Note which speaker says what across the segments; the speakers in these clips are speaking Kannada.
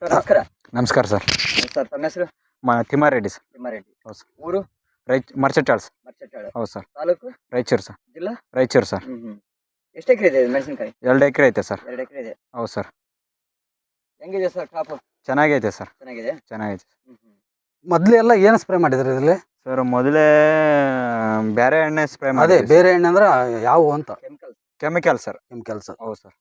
Speaker 1: ಸರ್ ನಮಸ್ಕಾರ.
Speaker 2: ನಮಸ್ಕಾರ ಸರ್.
Speaker 1: ಸರ್ ತಮ್ಮ ಹೆಸರು?
Speaker 2: ತಿಮ್ಮಾರೆಡ್ಡಿ ಸರ್.
Speaker 1: ತಿಮ್ಮಾರೆಡ್ಡಿ.
Speaker 2: ಹೌದು ಸರ್.
Speaker 1: ಊರು?
Speaker 2: ಮರ್ಚಟ್ಟಾಳ್.
Speaker 1: ಮರ್ಚಟ್ಟಾಳು.
Speaker 2: ಹೌದು ಸರ್.
Speaker 1: ತಾಲೂಕು?
Speaker 2: ರಾಯಚೂರು ಸರ್.
Speaker 1: ಜಿಲ್ಲಾ?
Speaker 2: ರಾಯಚೂರು ಸರ್.
Speaker 1: ಎಷ್ಟು ಎಕರೆ ಇದೆ ಮೆಣಸಿನಕಾಯಿ?
Speaker 2: 2 ಎಕರೆ ಐತೆ ಸರ್.
Speaker 1: 2 ಎಕರೆ ಇದೆ.
Speaker 2: ಹೌದು ಸರ್.
Speaker 1: ಹೆಂಗಿದೆ ಸರ್ ಕ್ರಾಪ್?
Speaker 2: ಚೆನ್ನಾಗೈತೆ ಸರ್.
Speaker 1: ಚೆನ್ನಾಗಿದೆ.
Speaker 2: ಚೆನ್ನಾಗೈತೆ.
Speaker 3: ಮೊದಲೆಲ್ಲ ಏನು ಸ್ಪ್ರೇ ಮಾಡಿದ್ರಿ ಇದರಲ್ಲಿ?
Speaker 2: ಸರ್ ಮೊದಲೇ ಬೇರೆ ಎಣ್ಣೆ ಸ್ಪ್ರೇ
Speaker 3: ಅದೇ
Speaker 2: ಮಾಡಿದ್ವಿ.
Speaker 3: ಬೇರೆ ಎಣ್ಣೆ ಅಂದ್ರೆ ಯಾವುವು ಅಂತ?
Speaker 1: ಕೆಮಿಕಲ್.
Speaker 2: Chemical sir.
Speaker 3: ಕೆಮಿಕಲ್ಸ್.
Speaker 2: ಹೌದು ಸರ್.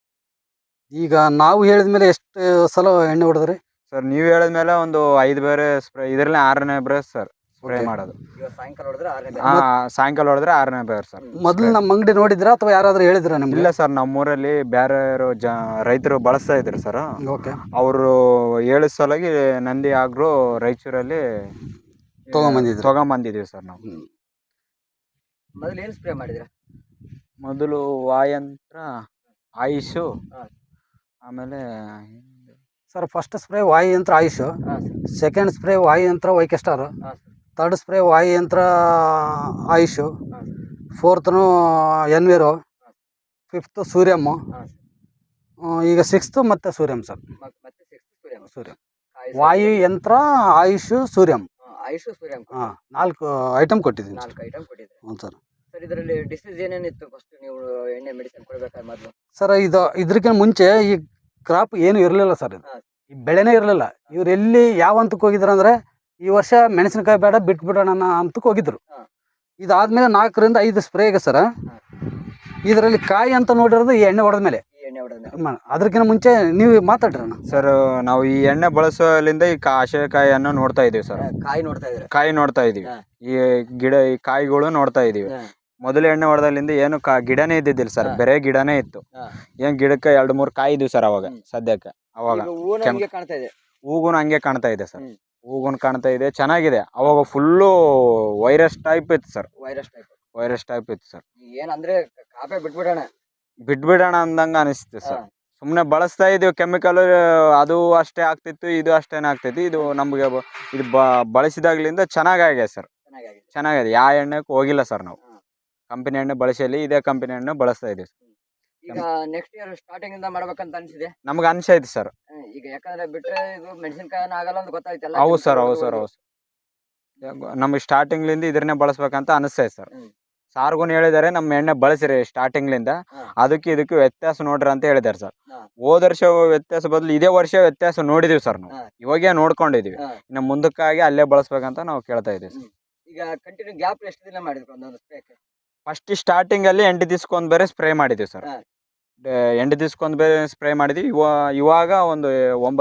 Speaker 3: ಈಗ ನಾವು ಹೇಳಿದ ಮೇಲೆ ಎಷ್ಟು ಸಲ ಎಣ್ಣೆ ಹೊಡೆದ್ರಿ?
Speaker 2: ಸರ್ ನೀವು ಹೇಳಿದ್ಮೇಲೆ ಒಂದು 5 ಬೇರೆ ಸ್ಪ್ರೇ, ಇದರಲ್ಲಿ 6ನೇ ಬೇರೆ ಸರ್ ಸ್ಪ್ರೇ
Speaker 3: Okay.
Speaker 2: ಮಾಡೋದು.
Speaker 1: ಈಗ ಸಾಯಂಕಾಲ ಹೊಡೆದ್ರೆ 6ನೇ
Speaker 2: ಸಾಯಂಕಾಲ ಹೊಡೆದ್ರೆ 6ನೇ ಬೇರೆ ಸರ್.
Speaker 3: ಮೊದಲು ನಮ್ಮ ಅಂಗಡಿ ನೋಡಿದ್ರಾ ಅಥವಾ ಯಾರಾದ್ರೂ ಹೇಳಿದ್ರ ನಿಮ್ಗೆ?
Speaker 2: ಇಲ್ಲ ಸರ್, ನಮ್ಮೂರಲ್ಲಿ ಬೇರೆ ರೈತರು ಬಳಸ್ತಾ ಇದ್ರು ಸರ್.
Speaker 3: ಓಕೆ.
Speaker 2: ಅವರು 7 ಸಲಗಿ ನಂದಿ ಆಗ್ರೋ ರಾಯಚೂರಲ್ಲಿ ತಗೊಂಬಂದಿದ್ದೀವಿ ಸರ್ ನಾವು.
Speaker 1: ಮೊದಲು ಏನು ಸ್ಪ್ರೇ ಮಾಡಿದ್ರ?
Speaker 2: ಮೊದಲು ವಾಯಂತ್ರ, ಆಯುಷು, ಆಮೇಲೆ
Speaker 3: ಸರ್ ಫಸ್ಟ್ ಸ್ಪ್ರೇ ವಾಯು ಯಂತ್ರ ಆಯುಷ್, ಸೆಕೆಂಡ್ ಸ್ಪ್ರೇ ವಾಯು ಯಂತ್ರ ವೈಕೆಸ್ಟಾರ್, ಥರ್ಡ್ ಸ್ಪ್ರೇ ವಾಯು ಯಂತ್ರ ಆಯುಷ್, ಫೋರ್ತನು ಎನ್ವಿರೋ, ಫಿಫ್ತ್ ಸೂರ್ಯಮ್, ಈಗ ಸಿಕ್ಸ್ತ್ ಮತ್ತೆ ಸೂರ್ಯಮ್ ಸರ್.
Speaker 1: ಮತ್ತೆ 6th
Speaker 3: ಸೂರ್ಯಮ್, ವಾಯು ಯಂತ್ರ, ಆಯುಷ್, ಸೂರ್ಯಮ್.
Speaker 1: ಆಯುಷ್ ಸೂರ್ಯಂ.
Speaker 3: 4 ಐಟಮ್ ಕೊಟ್ಟಿದ್ದೀನಿ ಸರ್.
Speaker 1: 4 ಐಟಮ್ ಕೊಟ್ಟಿದ್ರೆ.
Speaker 3: ಹ್ಞೂ ಸರ್.
Speaker 1: ಸರ್ ಇದರಲ್ಲಿ ಡಿಸೀಸ್ ಏನೇನಿತ್ತು ಫಸ್ಟ್ ನೀವು ಎಣ್ಣೆ ಮೆಡಿಸಿನ್ ಕೊಡಬೇಕಾದ್ರೆ ಮೊದಲು?
Speaker 3: ಸರ್ ಇದಕ್ಕಿಂತ ಮುಂಚೆ ಈ ಕ್ರಾಪ್ ಏನು ಇರಲಿಲ್ಲ ಸರ್. ಇದು ಈ ಬೆಳೆನೇ ಇರಲಿಲ್ಲ. ಇವ್ರು ಎಲ್ಲಿ ಯಾವ ಹಂತಕ್ಕೆ ಹೋಗಿದ್ರು ಅಂದರೆ, ಈ ವರ್ಷ ಮೆಣಸಿನಕಾಯಿ ಬೇಡ ಬಿಟ್ಬಿಡೋಣ ಅನ್ನೋ ಹಂತಕ್ಕೆ ಹೋಗಿದ್ರು. ಇದಾದ್ಮೇಲೆ 4ರಿಂದ 5 ಸ್ಪ್ರೇ ಇದೆ ಸರ್. ಇದರಲ್ಲಿ ಕಾಯಿ ಅಂತ ನೋಡಿರೋದು ಈ ಎಣ್ಣೆ ಹೊಡೆದ ಮೇಲೆ.
Speaker 1: ಈ ಎಣ್ಣೆ ಹೊಡೆದ
Speaker 3: ಅದಕ್ಕಿಂತ ಮುಂಚೆ ನೀವು ಮಾತಾಡ್ರಣ್ಣ.
Speaker 2: ಸರ್ ನಾವು ಈ ಎಣ್ಣೆ ಬಳಸೋದ್ರಿಂದ ಈ ಆಶಯಕಾಯಿಯನ್ನು ನೋಡ್ತಾ ಇದೀವಿ ಸರ್.
Speaker 1: ಕಾಯಿ ನೋಡ್ತಾ ಇದ್ರೆ
Speaker 2: ಕಾಯಿ ನೋಡ್ತಾ ಇದೀವಿ. ಈ ಕಾಯಿಗಳು ನೋಡ್ತಾ ಇದೀವಿ. ಮೊದಲು ಎಣ್ಣೆ ಹೊಡೆದಲ್ಲಿಂದ ಏನು ಗಿಡನೇ ಇದ್ದಿದ್ದಿಲ್ಲ ಸರ್, ಬೇರೆ ಗಿಡನೇ ಇತ್ತು. ಏನ್ ಗಿಡಕ್ಕೆ 2-3 ಕಾಯಿ ಇದ್ವು ಸರ್ ಅವಾಗ ಸದ್ಯಕ್ಕೆ. ಅವಾಗ
Speaker 1: ಕಾಣ್ತಾ ಇದೆ.
Speaker 2: ಹೂಗುನು ಹಂಗೆ ಕಾಣ್ತಾ ಇದೆ ಸರ್. ಹೂಗುನು ಕಾಣ್ತಾ ಇದೆ, ಚೆನ್ನಾಗಿದೆ. ಅವಾಗ ಫುಲ್ಲು ವೈರಸ್ ಟೈಪ್ ಇತ್ತು ಸರ್. ವೈರಸ್ ಟೈಪ್ ಇತ್ತು ಸರ್.
Speaker 1: ಏನಂದ್ರೆ ಕಾಪೆ
Speaker 2: ಬಿಟ್ಬಿಡೋಣ ಅಂದಂಗ ಅನಿಸ್ತು ಸರ್. ಸುಮ್ಮನೆ ಬಳಸ್ತಾ ಇದೀವಿ ಕೆಮಿಕಲ್, ಅದು ಅಷ್ಟೇ ಆಗ್ತಿತ್ತು, ಇದು ಅಷ್ಟೇನೆ ಆಗ್ತೈತಿ. ಇದು ನಮ್ಗೆ ಇದು ಬಳಸಿದಾಗ್ಲಿಂದ ಚೆನ್ನಾಗಿದೆ ಸರ್. ಚೆನ್ನಾಗಿದೆ. ಯಾವ ಎಣ್ಣೆಗೂ ಹೋಗಿಲ್ಲ ಸರ್ ನಾವು. ಕಂಪನಿ ಎಣ್ಣೆ ಬಳಸಲಿ, ಇದೇ ಕಂಪನಿ ಎಣ್ಣೆ ಬಳಸ್ತಾ ಇದೀವಿ ಸರ್.
Speaker 1: ಈಗ ನೆಕ್ಸ್ಟ್ ಇಯರ್ ಸ್ಟಾರ್ಟಿಂಗ್ ಇಂದ ಮಾಡ್ಬೇಕಂತ ಅನ್ಸಿದೆ
Speaker 2: ನಮ್ಗೆ ಅನ್ಸೈತಿ ಸರ್.
Speaker 1: ಈಗ ಯಾಕಂದ್ರೆ ಬಿಟ್ರೆ ಇದು ಮೆಣಸಿನಕಾಯಿ ಆಗಲ್ಲ ಅಂತ ಗೊತ್ತಾಯ್ತಲ್ಲ.
Speaker 2: ಹೌದು ಸರ್. ನಮ್ಗೆ ಸ್ಟಾರ್ಟಿಂಗ್ ಲಿಂದ ಇದನ್ನೇ ಬಳಸ್ಬೇಕಂತ ಅನಿಸ್ತೈತೆ ಸರ್. ಸಾರ್ಗುನ್ ಹೇಳಿದಾರೆ ನಮ್ಮ ಎಣ್ಣೆ ಬಳಸಿರಿ ಸ್ಟಾರ್ಟಿಂಗ್ ಲಿಂದ, ಅದಕ್ಕೆ ಇದಕ್ಕೆ ವ್ಯತ್ಯಾಸ ನೋಡ್ರಿ ಅಂತ ಹೇಳಿದಾರೆ ಸರ್. ಹೋದ ವರ್ಷ ವ್ಯತ್ಯಾಸ ಬದಲು ಇದೇ ವರ್ಷ ವ್ಯತ್ಯಾಸ ನೋಡಿದೀವಿ ಸರ್. ನಾವು ಇವಾಗೇ ನೋಡ್ಕೊಂಡಿದೀವಿ. ಇನ್ನು ಮುಂದಕ್ಕಾಗಿ ಅಲ್ಲೇ ಬಳಸ್ಬೇಕಂತ ನಾವು ಕೇಳ್ತಾ ಇದೀವಿ ಸರ್.
Speaker 1: ಈಗ ಕಂಟಿನ್ಯೂ ಗ್ಯಾಪ್ ಎಷ್ಟು ದಿನ ಮಾಡಿದ್ರು ಒಂದೊಂದು ಸ್ಪ್ರೇಕ್ಕೆ?
Speaker 2: ಫಸ್ಟ್ ಸ್ಟಾರ್ಟಿಂಗ್ ಅಲ್ಲಿ 8 ದಿವ್ಸಕ್ಕೊಂದು ಬೇರೆ ಸ್ಪ್ರೇ ಮಾಡಿದೀವಿ ಸರ್. 8 ದಿವ್ಸಕ್ಕೊಂದು ಬೇರೆ ಸ್ಪ್ರೇ ಮಾಡಿದ್ವಿ. ಇವಾಗ ಒಂದು 9